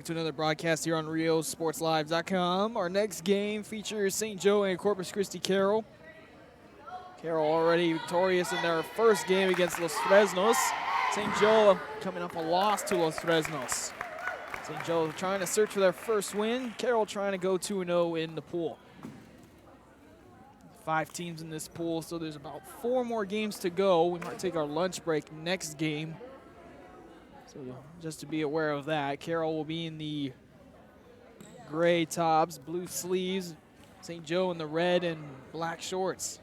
To another broadcast here on RioSportsLive.com. Our next game features St. Joe and Corpus Christi Carroll. Carroll already victorious in their first game against Los Fresnos. St. Joe coming off a loss to Los Fresnos. St. Joe trying to search for their first win. Carroll trying to go 2-0 in the pool. 5 teams in this pool, so there's about 4 more games to go. We might take our lunch break next game. So just to be aware of that, Carroll will be in the gray tops, blue sleeves, St. Joe in the red and black shorts.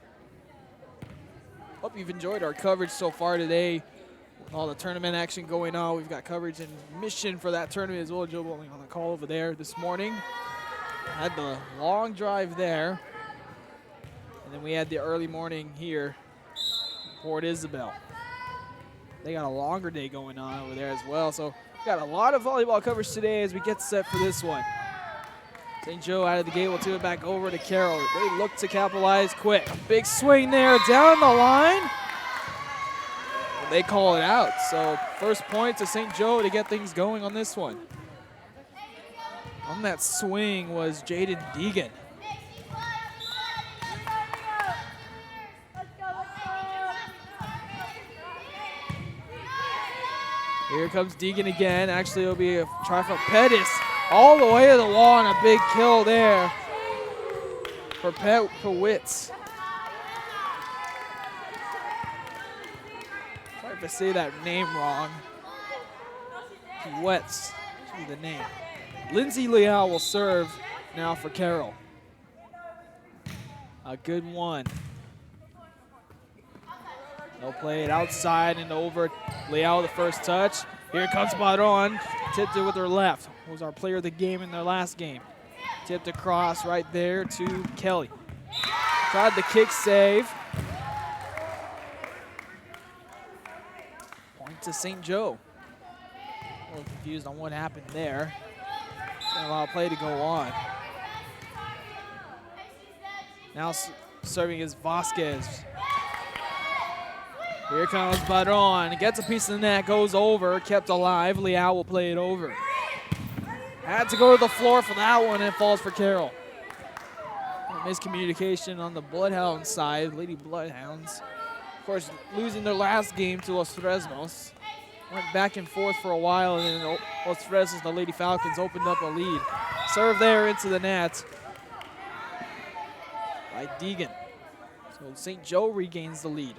Hope you've enjoyed our coverage so far today. All the tournament action going on. We've got coverage in Mission for that tournament as well. Joe Bowling on the call over there this morning. Had the long drive there. And then we had the early morning here, Port Isabel. They got a longer day going on over there as well. So we got a lot of volleyball coverage today as we get set for this one. St. Joe out of the gate will tip it back over to Carroll. They look to capitalize quick. Big swing there down the line. They call it out. So first point to St. Joe to get things going on this one. On that swing was Jaden Deegan. Here comes Deegan again. Actually, it'll be a try from Pettis all the way to the wall and a big kill there for Pewitz. Sorry if I say that name wrong. Pewitz should be the name. Lindsay Leal will serve now for Carroll. A good one. They'll play it outside and over. Leal the first touch. Here comes Baron. Tipped it with her left. Was our player of the game in their last game. Tipped across right there to Kelly. Tried the kick save. Point to St. Joe. A little confused on what happened there. Gonna allow play to go on. Now serving is Vasquez. Here comes Baron. Gets a piece of the net, goes over, kept alive. Leal will play it over. Had to go to the floor for that one, and it falls for Carroll. Miscommunication on the Bloodhound side, Lady Bloodhounds. Of course, losing their last game to Los Fresnos. Went back and forth for a while, and then Los Fresnos, the Lady Falcons, opened up a lead. Serve there into the net by Deegan. So St. Joe regains the lead.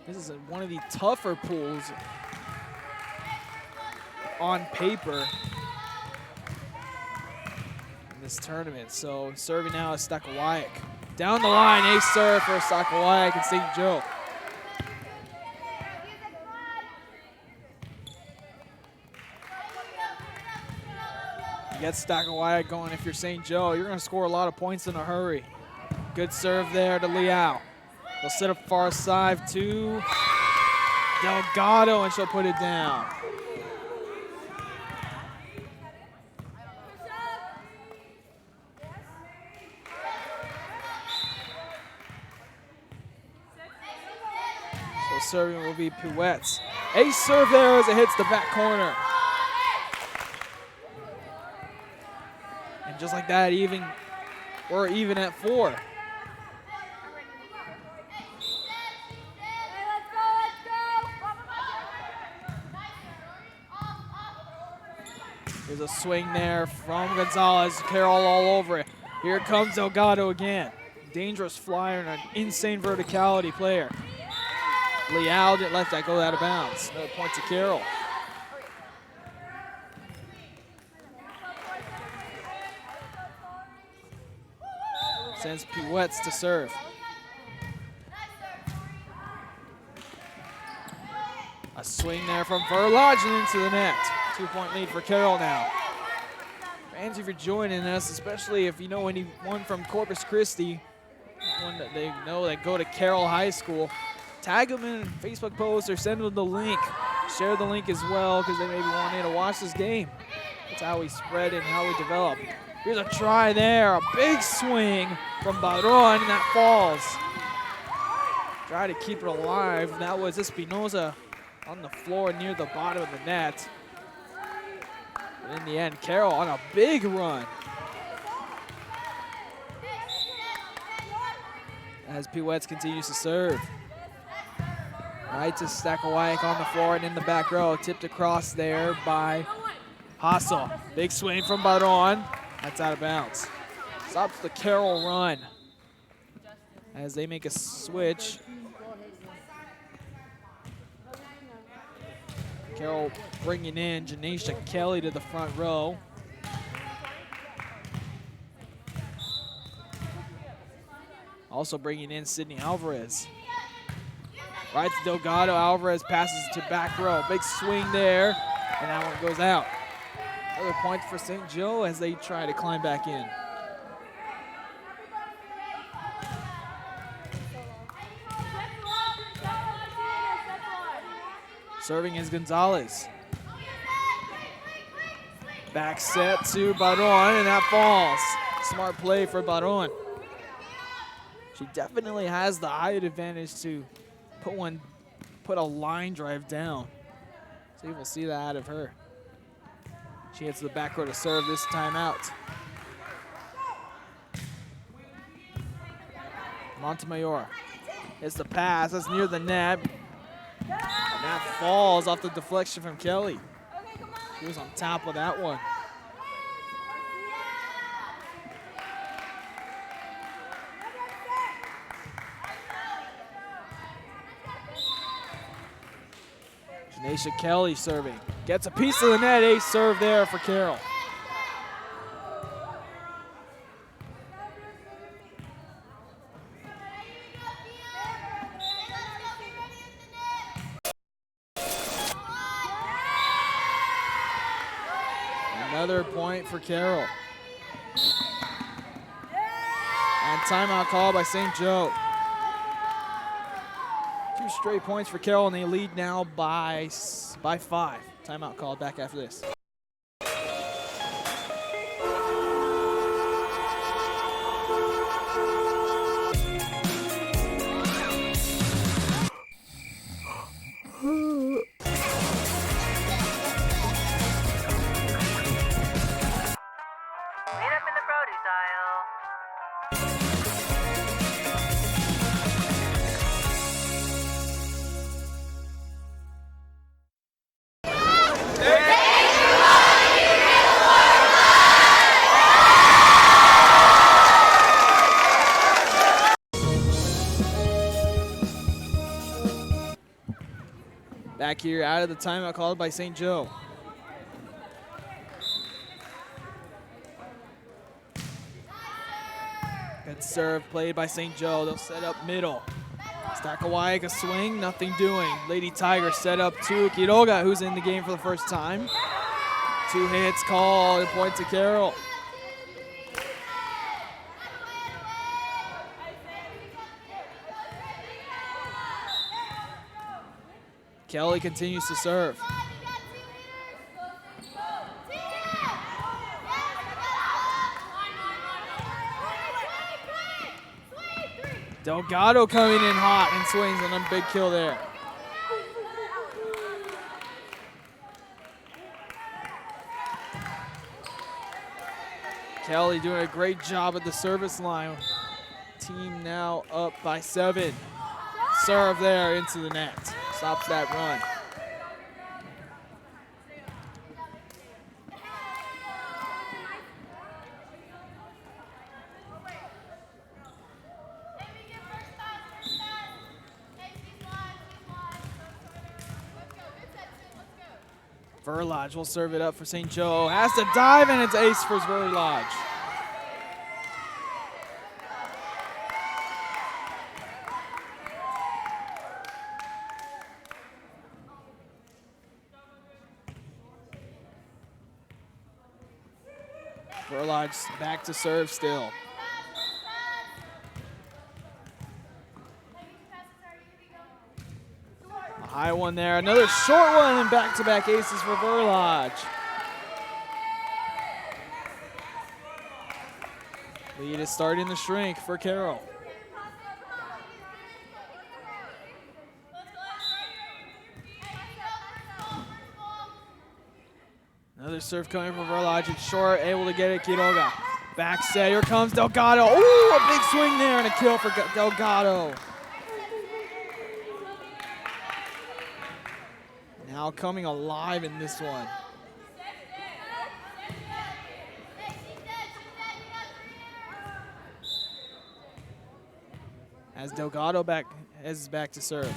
This is one of the tougher pools on paper in this tournament. So serving now is Stakawayak. Down the line, ace serve for Stakawayak and St. Joe. You get Stakawayak going if you're St. Joe. You're going to score a lot of points in a hurry. Good serve there to Leal. They'll set up far side to Delgado, and she'll put it down. So serving will be Pewitz. Ace serve there as it hits the back corner. And just like that, we're even at 4. There's a swing there from Gonzalez. Carroll all over it. Here comes Delgado again. Dangerous flyer and an insane verticality player. Leal didn't let that go out of bounds. Another point to Carroll. Sends Pewitz to serve. A swing there from Verlage and into the net. 2-point lead for Carroll now. Fans, if you're joining us, especially if you know anyone from Corpus Christi, one that they know that go to Carroll High School, tag them in a Facebook post or send them the link. Share the link as well because they may be wanting to watch this game. That's how we spread and how we develop. Here's a try there. A big swing from Baron, and that falls. Try to keep it alive. That was Espinoza on the floor near the bottom of the net. But in the end, Carroll on a big run. As Piwetz continues to serve. Right to Stakawayek on the floor and in the back row. Tipped across there by Hassel. Big swing from Baron. That's out of bounds. Stops the Carroll run as they make a switch. Carroll bringing in Janisha Kelly to the front row. Also bringing in Sydney Alvarez. Right to Delgado. Alvarez passes to back row. Big swing there, and that one goes out. Another point for St. Joe as they try to climb back in. Serving is Gonzalez. Back set to Baron, and that falls. Smart play for Baron. She definitely has the height advantage to put a line drive down. So we'll see that out of her. She hits the back row to serve this time out. Montemayor hits the pass. That's near the net. And that falls off the deflection from Kelly. She was on top of that one. Janisha Kelly serving. Gets a piece of the net. Ace serve there for Carroll. Another point for Carroll. And timeout call by St. Joe. 2 straight points for Carroll, and they lead now by 5. Timeout called back after this. Back here out of the timeout called by St. Joe. Good serve played by St. Joe. They'll set up middle. Stakawayek a swing, nothing doing. Lady Tiger set up to Quiroga, who's in the game for the first time. 2 hits called, a point to Carroll. Kelly continues to serve. Delgado coming in hot and swings on a big kill there. Kelly doing a great job at the service line. Team now up by 7. Serve there into the net. Stops that run. Verlage will serve it up for St. Joe. Has to dive, and it's ace for Verlage. Verlage back to serve still. A high one there, another short one, and back-to-back aces for Verlage. Lead is starting to shrink for Carroll. Another serve coming from Verlage. It's short, able to get it. Quiroga. Back set. Here comes Delgado. Ooh, a big swing there and a kill for Delgado. Now coming alive in this one. As Delgado is back to serve.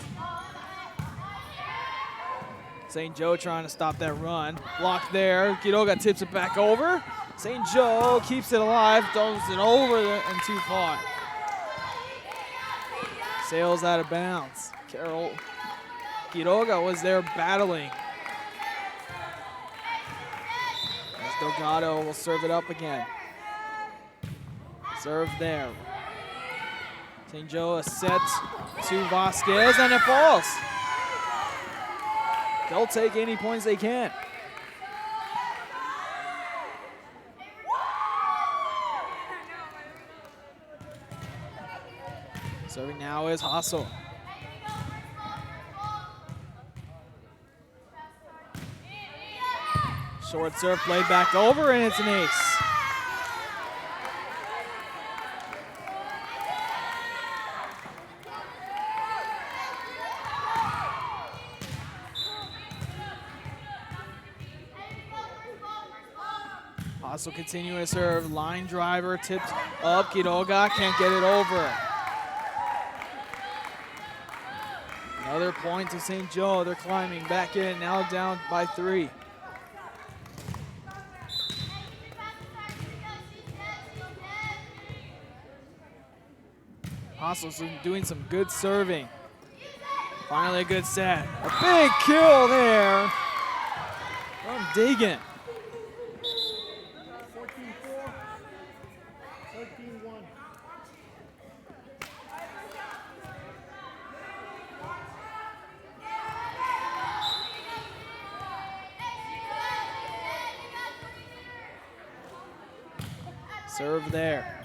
St. Joe trying to stop that run. Block there. Quiroga tips it back over. St. Joe keeps it alive, throws it over and too far. Sails out of bounds. Carroll. Quiroga was there battling. As Delgado will serve it up again. Serve there. St. Joe a set to Vasquez and it falls. They'll take any points they can. Serving now is Hassel. Short serve played back over and it's an ace. Also continuing to serve, line driver, tipped up, Quiroga can't get it over. Another point to St. Joe, they're climbing back in, now down by 3. Hostels doing some good serving. Finally a good set. A big kill there from Deegan. 13-1. Serve there.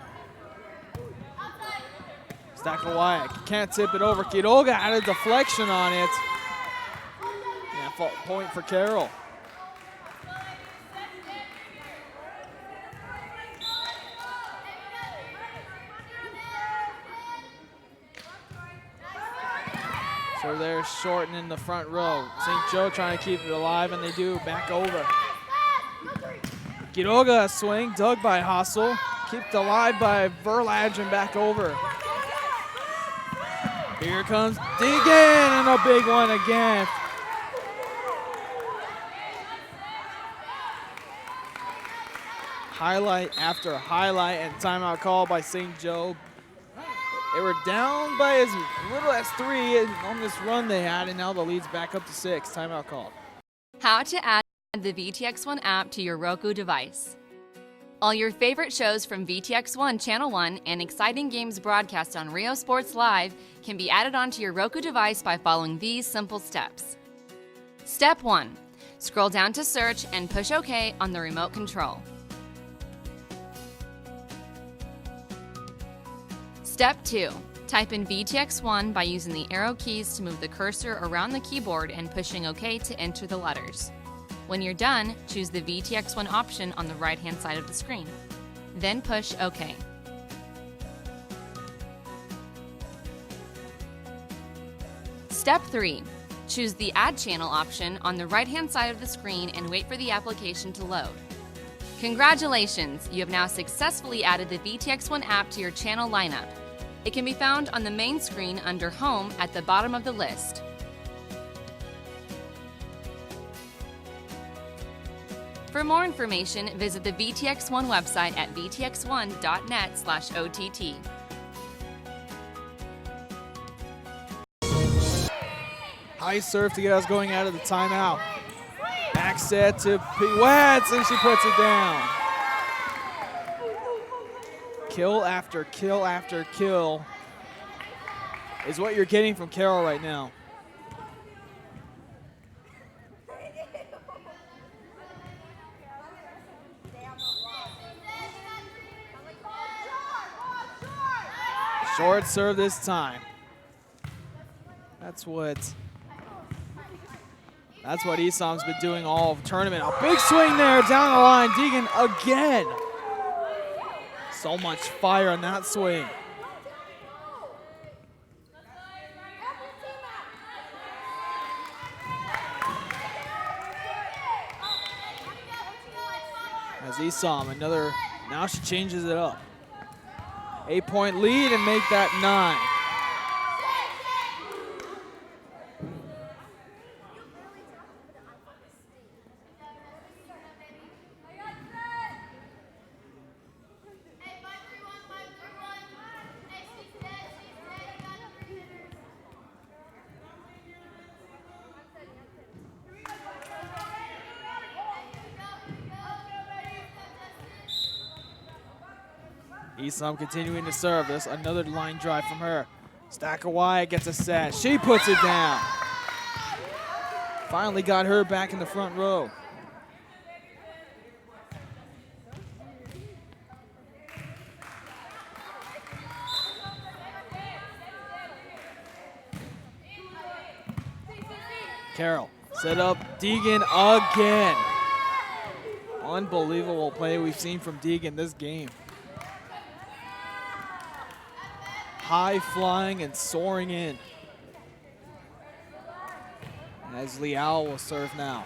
Stackelwyatt can't tip it over. Quiroga had a deflection on it. Yeah, point for Carroll. So they're shortening the front row. St. Joe trying to keep it alive, and they do. Back over. Quiroga a swing, dug by Hassel. Kept alive by Verlage and back over. Here comes Deegan, and a big one again. Highlight after highlight, and timeout call by St. Joe. They were down by as little as 3 on this run they had, and now the lead's back up to 6. Timeout call. How to add the VTX1 app to your Roku device. All your favorite shows from VTX1 Channel 1 and exciting games broadcast on Rio Sports Live can be added onto your Roku device by following these simple steps. Step 1. Scroll down to search and push OK on the remote control. Step 2. Type in VTX1 by using the arrow keys to move the cursor around the keyboard and pushing OK to enter the letters. When you're done, choose the VTX1 option on the right-hand side of the screen. Then push OK. Step 3. Choose the Add Channel option on the right-hand side of the screen and wait for the application to load. Congratulations! You have now successfully added the VTX1 app to your channel lineup. It can be found on the main screen under Home at the bottom of the list. For more information, visit the VTX1 website at vtx1.net/OTT. High serve to get us going out of the timeout. Back set to Piwetz, and she puts it down. Kill after kill after kill is what you're getting from Carroll right now. Short serve this time. That's what That's what Esam's been doing all of the tournament. A big swing there down the line. Deegan again. So much fire on that swing. As Esam, another, now she changes it up. 8-point lead and make that 9. Esam continuing to serve. This another line drive from her. Stacker Wyatt gets a set. She puts it down. Finally got her back in the front row. Carroll set up Deegan again. Unbelievable play we've seen from Deegan this game. High flying and soaring in. As Liao will serve now.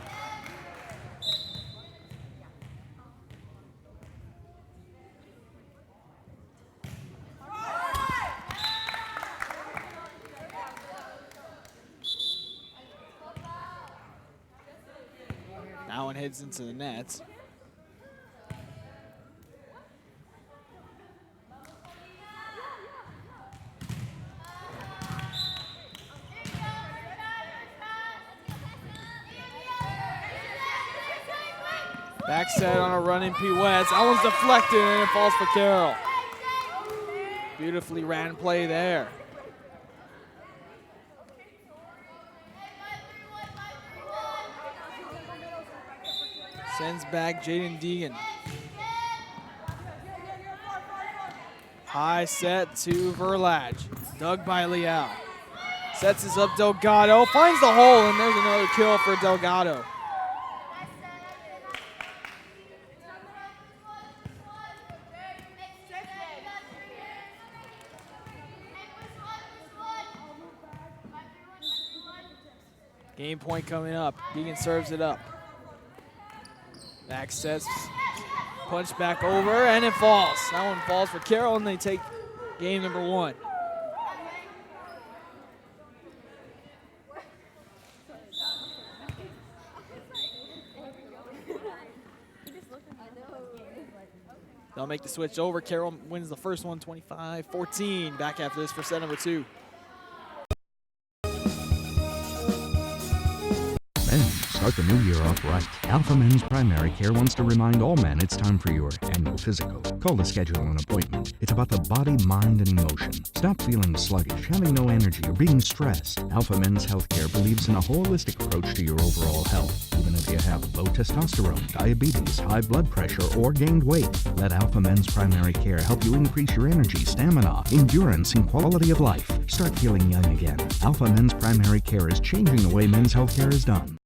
That one heads into the net. Back set on a running P-West. That one's deflected and it falls for Carroll. Beautifully ran play there. Sends back Jaden Deegan. High set to Verlage. Dug by Liao. Sets this up Delgado. Finds the hole and there's another kill for Delgado. Game point coming up. Deegan serves it up. Back sets, punch back over, and it falls. That one falls for Carroll, and they take game number 1. They'll make the switch over. Carroll wins the first one, 25-14. Back after this for set number 2. Start the new year off right. Alpha Men's Primary Care wants to remind all men it's time for your annual physical. Call to schedule an appointment. It's about the body, mind, and emotion. Stop feeling sluggish, having no energy, or being stressed. Alpha Men's Healthcare believes in a holistic approach to your overall health. Even if you have low testosterone, diabetes, high blood pressure, or gained weight, let Alpha Men's Primary Care help you increase your energy, stamina, endurance, and quality of life. Start feeling young again. Alpha Men's Primary Care is changing the way men's healthcare is done.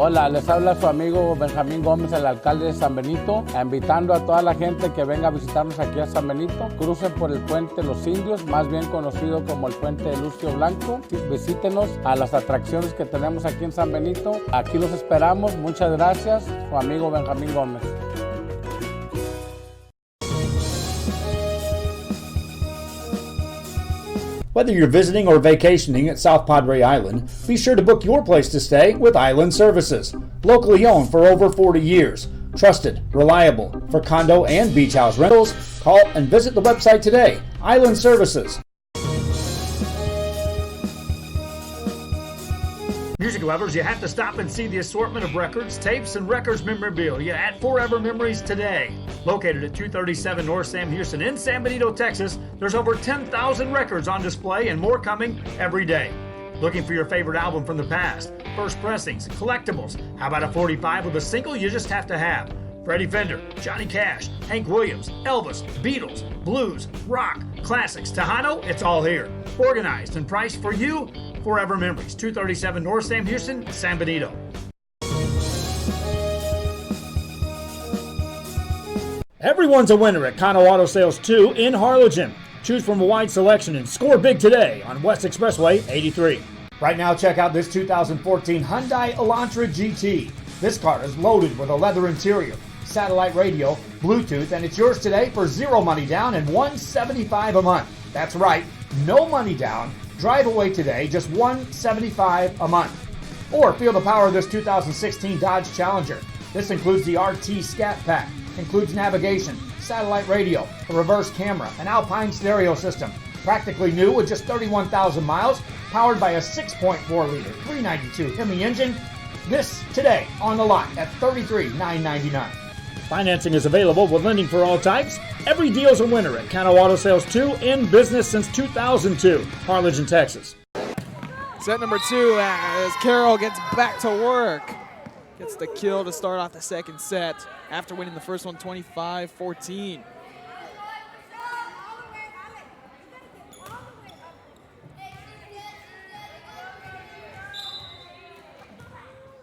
Hola, les habla su amigo Benjamín Gómez, el alcalde de San Benito, invitando a toda la gente que venga a visitarnos aquí a San Benito. Crucen por el puente Los Indios, más bien conocido como el puente de Lucio Blanco. Visítenos a las atracciones que tenemos aquí en San Benito. Aquí los esperamos. Muchas gracias. Su amigo Benjamín Gómez. Whether you're visiting or vacationing at South Padre Island, be sure to book your place to stay with Island Services. Locally owned for over 40 years. Trusted, reliable for condo and beach house rentals. Call and visit the website today. Island Services. Music lovers, you have to stop and see the assortment of records, tapes, and records memorabilia at Forever Memories today. Located at 237 North Sam Houston in San Benito, Texas, there's over 10,000 records on display and more coming every day. Looking for your favorite album from the past? First pressings, collectibles. How about a 45 with a single you just have to have? Freddie Fender, Johnny Cash, Hank Williams, Elvis, Beatles, blues, rock, classics, Tejano, it's all here. Organized and priced for you. Forever Memories, 237 North Sam Houston, San Benito. Everyone's a winner at Kano Auto Sales 2 in Harlingen. Choose from a wide selection and score big today on West Expressway 83. Right now, check out this 2014 Hyundai Elantra GT. This car is loaded with a leather interior, satellite radio, Bluetooth, and it's yours today for zero money down and $175 a month. That's right, no money down. Drive away today, just $175 a month. Or feel the power of this 2016 Dodge Challenger. This includes the RT Scat Pack, includes navigation, satellite radio, a reverse camera, an Alpine stereo system. Practically new with just 31,000 miles, powered by a 6.4-liter 392 Hemi engine. This today on the lot at $33,999. Financing is available with lending for all types. Every deal's a winner at Kano Auto Sales 2, in business since 2002, Harlingen, Texas. Set number 2 as Carroll gets back to work. Gets the kill to start off the second set after winning the first one 25-14.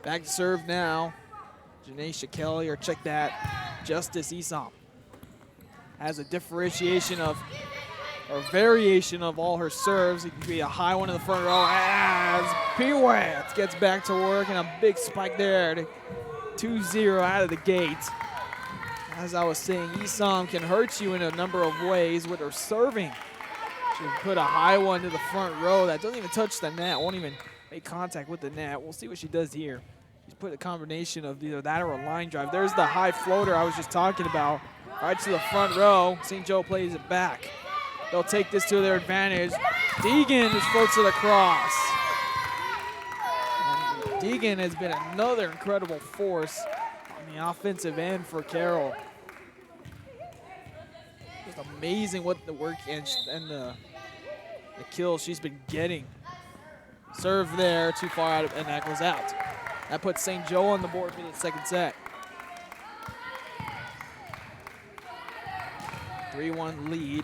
Back to serve now. Janaisha Kelly, or check that, Justice Esom. Has a differentiation of, or variation of all her serves. It can be a high one in the front row as Piwet gets back to work, and a big spike there to 2-0 out of the gate. As I was saying, Esom can hurt you in a number of ways with her serving. She can put a high one to the front row that doesn't even touch the net, won't even make contact with the net. We'll see what she does here. She's put a combination of either that or a line drive. There's the high floater I was just talking about. Right to the front row. St. Joe plays it back. They'll take this to their advantage. Deegan just floats it across. And Deegan has been another incredible force on the offensive end for Carroll. Just amazing what the work and the kills she's been getting. Serve there, too far out, and that goes out. That puts St. Joe on the board for the second set. 3-1 lead.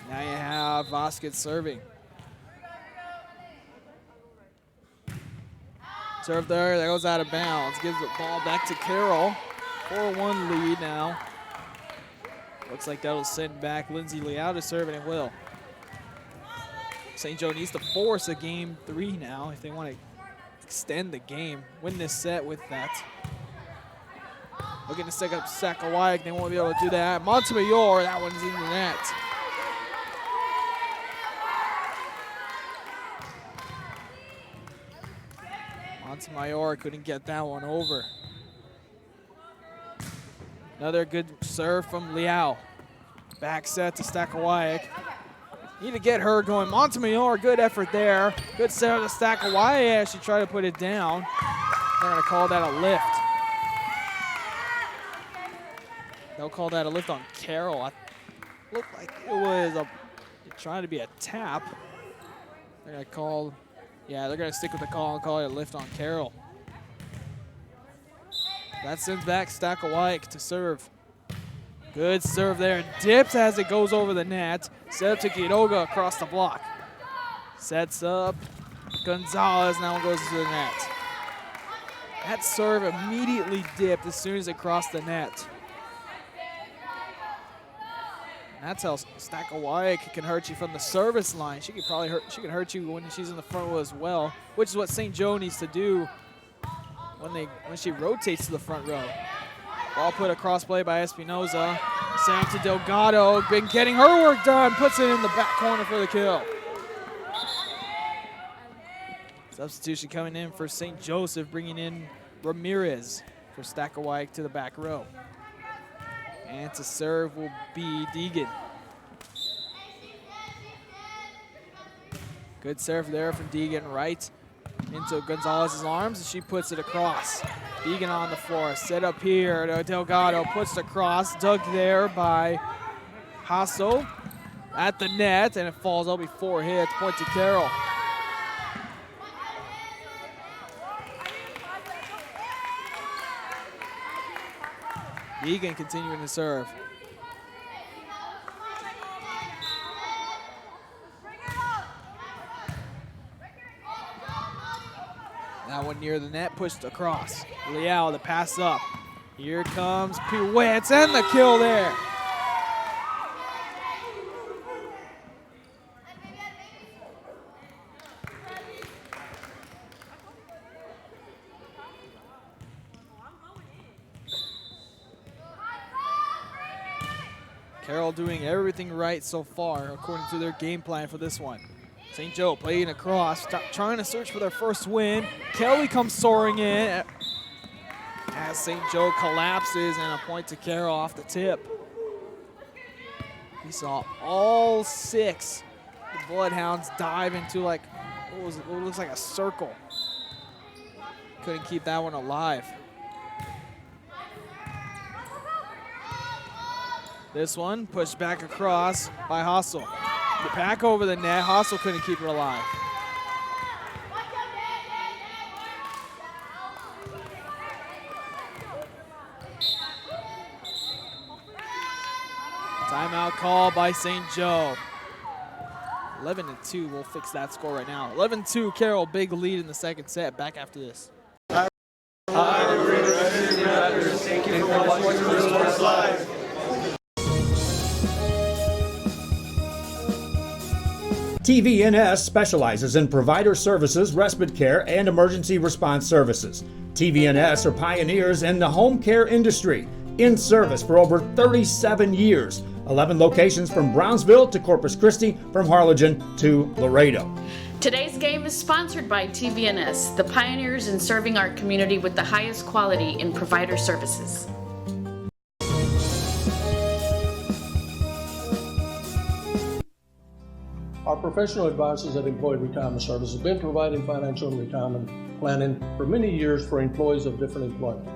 Now you have Vasquez serving. Serve there, that goes out of bounds. Gives the ball back to Carroll. 4-1 lead now. Looks like that'll send back Lindsay Leao to serve, and it will. St. Joe needs to force a game 3 now if they want to extend the game, win this set with that. Looking to set up Sakawaik, they won't be able to do that. Montemayor, that one's in the net. Montemayor couldn't get that one over. Another good serve from Liao. Back set to Stakawayek. Need to get her going. Montemayor, good effort there. Good serve to Stakawayek. She tried to put it down. They're going to call that a lift. They'll call that a lift on Carroll. It looked like it was trying to be a tap. They're going to call, yeah, they're going to stick with the call and call it a lift on Carroll. That sends back Stakawayek to serve. Good serve there. Dips as it goes over the net. Set up to Quiroga across the block. Sets up Gonzalez. Now it goes to the net. That serve immediately dipped as soon as it crossed the net. That's how Stakawayek can hurt you from the service line. She can probably hurt you when she's in the front row as well, which is what St. Joe needs to do when she rotates to the front row. Ball put across play by Espinoza. Sent to Delgado. Been getting her work done. Puts it in the back corner for the kill. Substitution coming in for St. Joseph, bringing in Ramirez for Stakawayek to the back row. And to serve will be Deegan. Good serve there from Deegan right into Gonzalez's arms, and she puts it across. Deegan on the floor, set up here. Delgado puts it across, dug there by Hasso at the net, and it falls out before hits. Point to Carroll. Deegan continuing to serve. That one near the net, pushed across. Liao, the pass up. Here comes pirouettes and the kill there. Carroll doing everything right so far according to their game plan for this one. St. Joe playing across, trying to search for their first win. Kelly comes soaring in as St. Joe collapses, and a point to Carroll off the tip. We saw all 6 the Bloodhounds dive into like what looks like a circle. Couldn't keep that one alive. This one pushed back across by Hossel. Back over the net. Hossel couldn't keep it alive. Timeout call by St. Joe. 11-2. We'll fix that score right now. 11-2. Carroll, big lead in the second set. Back after this. TVNS specializes in provider services, respite care, and emergency response services. TVNS are pioneers in the home care industry, in service for over 37 years. 11 locations from Brownsville to Corpus Christi, from Harlingen to Laredo. Today's game is sponsored by TVNS, the pioneers in serving our community with the highest quality in provider services. Our professional advisors at Employee Retirement Services have been providing financial and retirement planning for many years for employees of different employment.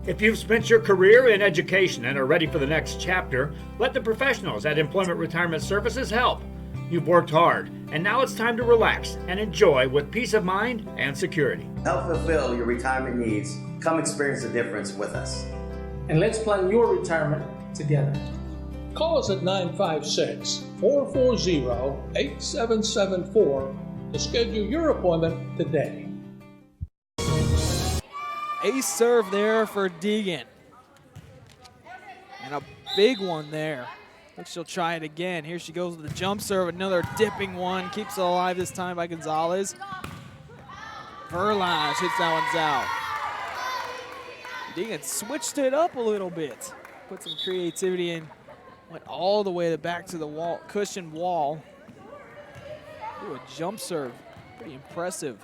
If you've spent your career in education and are ready for the next chapter, let the professionals at Employment Retirement Services help. You've worked hard, and now it's time to relax and enjoy with peace of mind and security. Help fulfill your retirement needs. Come experience the difference with us. And let's plan your retirement together. Call us at 956-440-8774 to schedule your appointment today. Ace serve there for Deegan. And a big one there. Looks she'll try it again. Here she goes with the jump serve. Another dipping one. Keeps it alive this time by Gonzalez. Verlage hits that one's out. Deegan switched it up a little bit. Put some creativity in. Went all the way back to the wall, cushion wall. Ooh, a jump serve. Pretty impressive.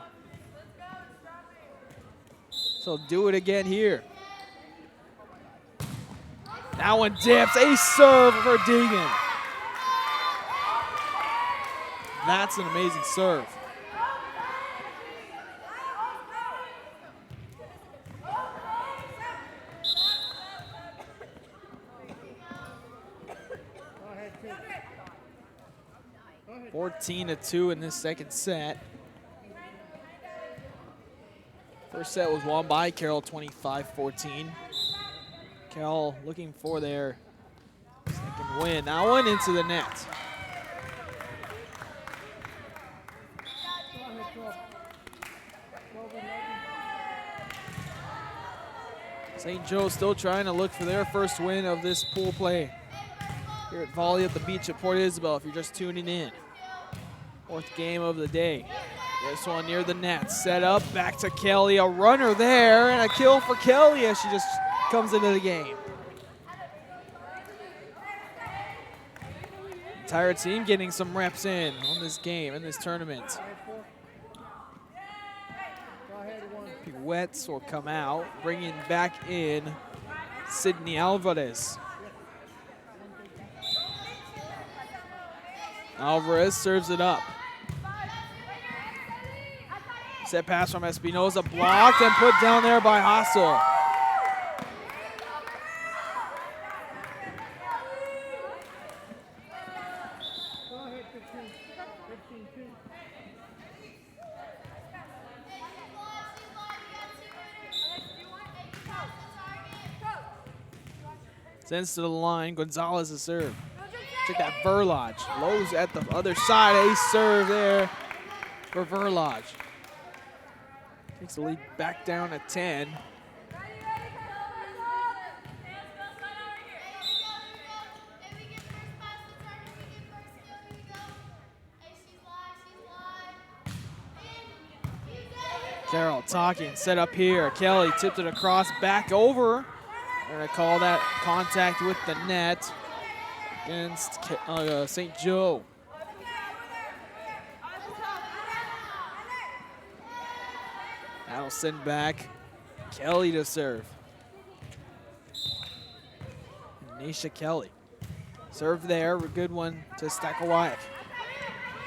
So do it again here. That one dips. Ace serve for Deegan. That's an amazing serve. – 14-2 in this second set. First set was won by Carroll, 25-14. Carroll looking for their second win. That one into the net. St. Joe still trying to look for their first win of this pool play here at Volley at the Beach at Port Isabel if you're just tuning in. Fourth game of the day. This one near the net. Set up, back to Kelly. A runner there, and a kill for Kelly as she just comes into the game. Entire team getting some reps in on this game, in this tournament. Pirouettes will come out, bringing back in Sydney Alvarez. Alvarez serves it up. Set pass from Espinoza, blocked and put down there by Hossel. Sends to the line. Gonzalez is serve. Check that Verlage. Lowe's at the other side. Ace serve there for Verlage. Takes the lead back down to 10. Carroll talking, set up here. Kelly tipped it across, back over. They're going to call that contact with the net against St. Joe. That'll send back Kelly to serve. Nisha Kelly. Serve there, a good one to Stakowicz.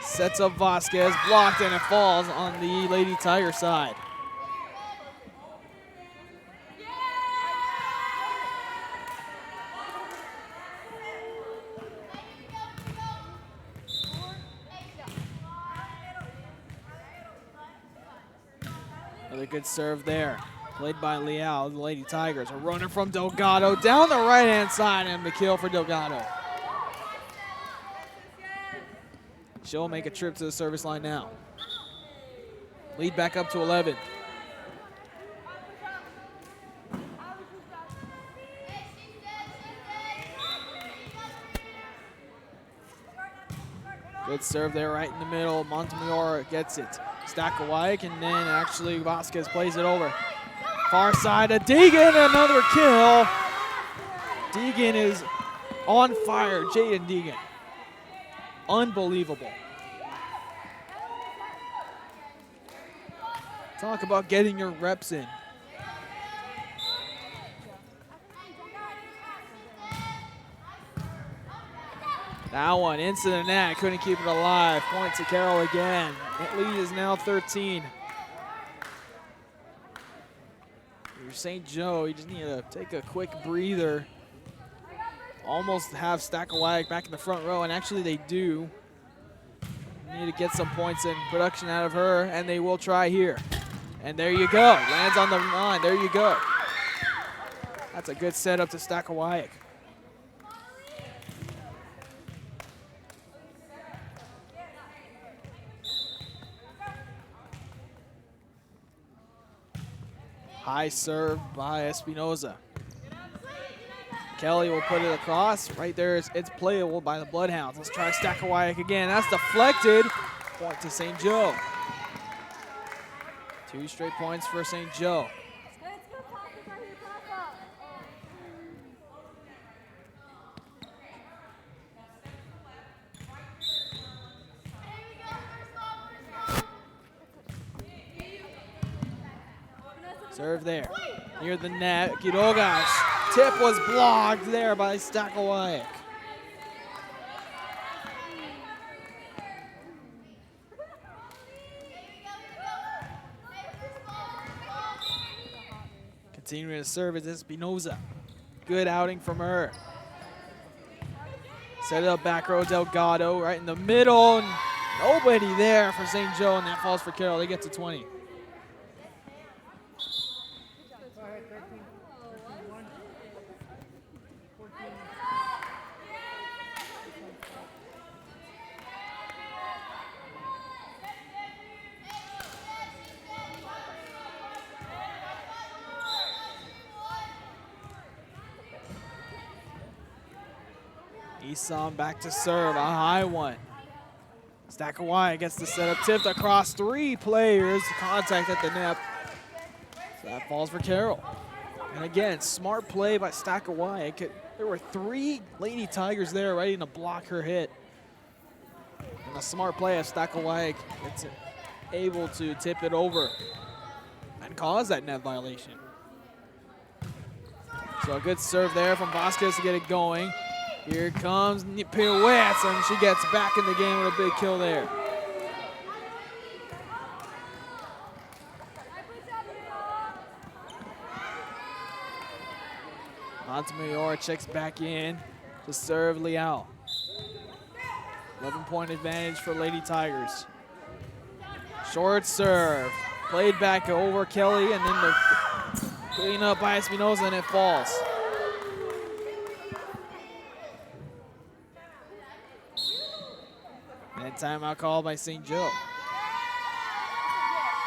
Sets up Vasquez, blocked, and it falls on the Lady Tiger side. Another good serve there. Played by Leal. The Lady Tigers are running from Delgado down the right-hand side, and the kill for Delgado. She'll make a trip to the service line now. Lead back up to 11. Good serve there right in the middle. Montemayor gets it. Stakowicz, and then actually Vasquez plays it over. Far side of Deegan, another kill. Deegan is on fire, Jaden Deegan. Unbelievable. Talk about getting your reps in. That one into the net, couldn't keep it alive. Point to Carroll again. That lead is now 13. You're St. Joe, you just need to take a quick breather. Almost have Stakowicz back in the front row, and actually they do. Need to get some points in production out of her, and they will try here. And there you go, lands on the line, there you go. That's a good setup to Stakowicz. High serve by Espinoza. Kelly will put it across. Right there, it's playable by the Bloodhounds. Let's try Stakowicz again. That's deflected. Point to St. Joe. 2 straight points for St. Joe. Serve there, near the net. Quiroga's tip was blocked there by Stakowicz. Continuing to serve is Espinoza. Good outing from her. Set it up back row, Delgado right in the middle. Nobody there for St. Joe, and that falls for Carroll. They get to 20. Esom back to serve, a high one. Stakowicz gets the setup, tipped across 3 players, contact at the net. So that falls for Carroll. And again, smart play by Stakowicz. There were 3 Lady Tigers there ready to block her hit. And a smart play of Stakowicz gets able to tip it over and cause that net violation. So a good serve there from Vasquez to get it going. Here comes pirouettes, and she gets back in the game with a big kill there. Montemayor checks back in to serve Leal. 11-point advantage for Lady Tigers. Short serve, played back over Kelly, and then the clean up by Espinoza, and it falls. And timeout called by St. Joe.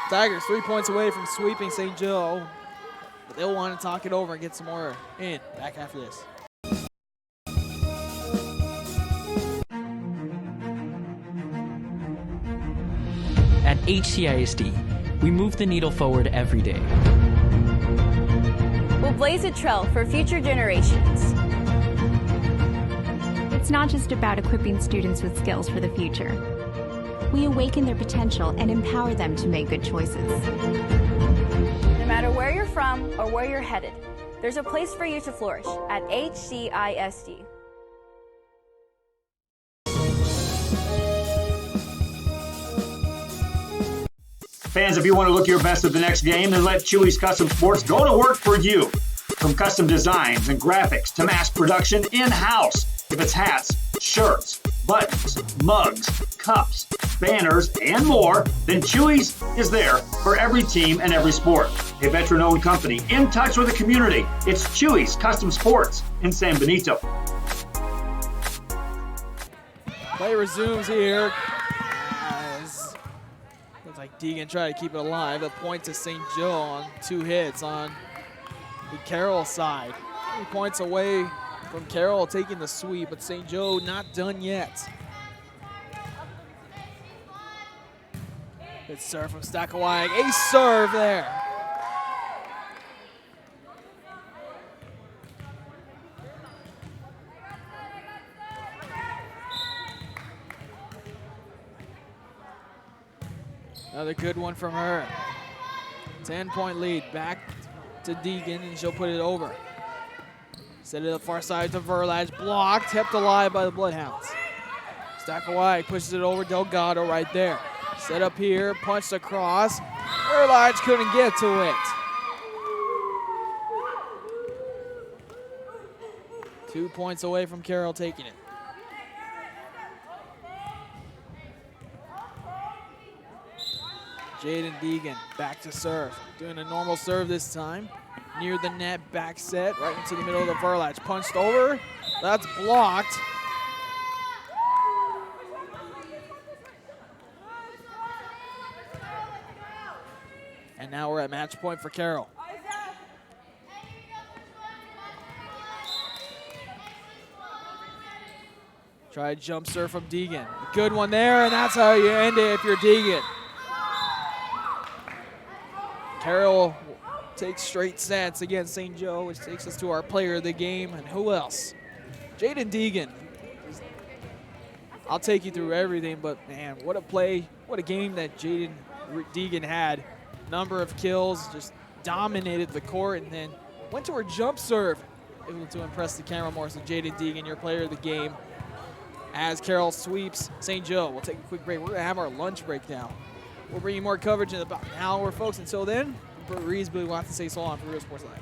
Tigers 3 points away from sweeping St. Joe, but they'll want to talk it over and get some more in. Back after this. At HCISD, we move the needle forward every day. We'll blaze a trail for future generations. It's not just about equipping students with skills for the future. We awaken their potential and empower them to make good choices. No matter where you're from or where you're headed, there's a place for you to flourish at HCISD. Fans, if you want to look your best at the next game, then let Chewy's Custom Sports go to work for you. From custom designs and graphics to mass production in-house. If it's hats, shirts, buttons, mugs, cups, banners, and more, then Chewy's is there for every team and every sport. A veteran-owned company in touch with the community. It's Chewy's Custom Sports in San Benito. Play resumes here. Looks like Deegan tried to keep it alive. A point to St. Joe on 2 hits on the Carroll side. 3 points away from Carroll taking the sweep, but St. Joe not done yet. Good serve from Stakawag. Ace serve there. Another good one from her. 10-point lead. Back to Deegan, and she'll put it over. Set it up far side to Verlage. Blocked, kept alive by the Bloodhounds. Stakawag pushes it over. Delgado right there. Set up here, punched across. Verlage couldn't get to it. 2 points away from Carroll taking it. Jaden Deegan back to serve. Doing a normal serve this time. Near the net, back set, right into the middle of the Verlage. Punched over, that's blocked. And now we're at match point for Carroll. Try a jump serve from Deegan. A good one there, and that's how you end it if you're Deegan. Carroll takes straight sets against St. Joe, which takes us to our player of the game. And who else? Jaden Deegan. I'll take you through everything, but man, what a play, what a game that Jaden Deegan had. Number of kills, just dominated the court, and then went to her jump serve, able to impress the camera more. So Jaden Deegan, your player of the game, as Carroll sweeps St. Joe. We'll take a quick break. We're gonna have our lunch break now. We'll bring you more coverage in about an hour, folks. Until then, Bert Reesby wants to say so long for Real Sports Live.